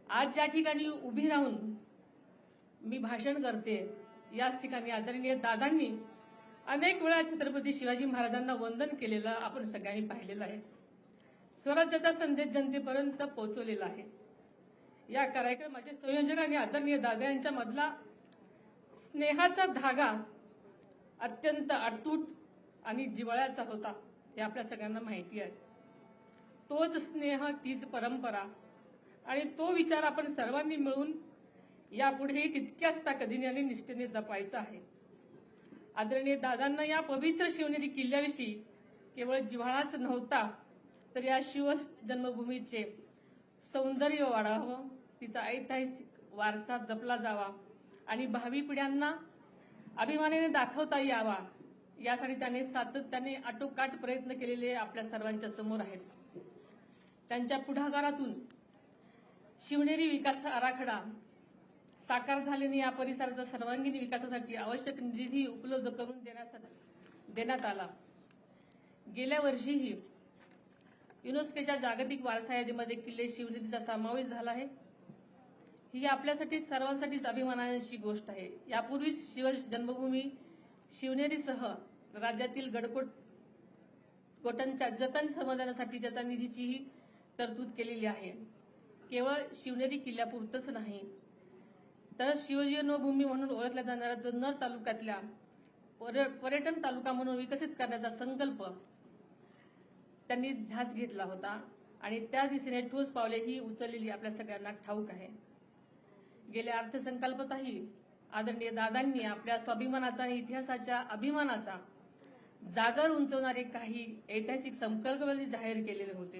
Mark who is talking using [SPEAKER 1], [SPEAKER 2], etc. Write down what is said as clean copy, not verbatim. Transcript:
[SPEAKER 1] आज ज्या ठिकाणी उभी राहून मी भाषण करते याच ठिकाणी आदरणीय दादांनी अनेक वेळा छत्रपती शिवाजी महाराजांना वंदन केलेलं आपण सगळ्यांनी पाहिलेलं आहे। स्वराज्याचा संदेश जनतेपर्यंत पोहोचवलेला आहे। या कार्यक्रमाचे संयोजक आणि आदरणीय दादा यांच्या मधला स्नेहाचा धागा अत्यंत अतूट आणि जिव्हाळ्याचा होता हे आपल्या सगळ्यांना माहिती आहे। तोच स्नेह, तीच परंपरा आणि तो विचार आपण सर्वांनी मिळून यापुढेही तितक्याच ताकदीने आणि निष्ठेने जपायचा आहे। आदरणीय दादांना या पवित्र शिवनेरी किल्ल्याविषयी केवळ जिव्हाळाच नव्हता तर या शिव जन्मभूमीचे सौंदर्य वाढावं, तिचा ऐतिहासिक वारसा जपला जावा आणि भावी पिढ्यांना अभिमानाने दाखवता यावा यासाठी त्याने सातत्याने आटोकाट प्रयत्न केलेले आपल्या सर्वांच्या समोर आहेत। त्यांच्या पुढाकारातून शिवनेरी विकास आराखडा साकार झाल्याने या परिसराच्या सर्वांगीण विकासासाठी आवश्यक निधी उपलब्ध करून देण्यात आला। गेल्या वर्षीही युनेस्कोच्या जागतिक वारसा यादीमध्ये किल्ले शिवनेरीचा समावेश झाला आहे। ही आपल्यासाठी सर्वांसाठीच अभिमानाची गोष्ट आहे। यापूर्वीच शिव जन्मभूमी शिवनेरीसह राज्यातील गडकोटांच्या जतन संवर्धनासाठी त्याचा निधीचीही तरतूद केलेली आहे। केवळ शिवनेरी किल्ल्यापुरतच नाही तर शिवजन्मभूमी म्हणून ओळखल्या जाणाऱ्या जुन्नर तालुक्यातल्या पर्यटन तालुका म्हणून विकसित करण्याचा संकल्प त्यांनी ध्यास घेतला होता आणि त्या दिशेने ठोस पावलेही उचललेली आपल्या सगळ्यांना ठाऊक आहे। गेल्या अर्थसंकल्पातही आदरणीय दादांनी आपल्या स्वाभिमानाचा आणि इतिहासाच्या अभिमानाचा जागर उंचवणारे काही ऐतिहासिक संकल्प जाहीर केलेले होते।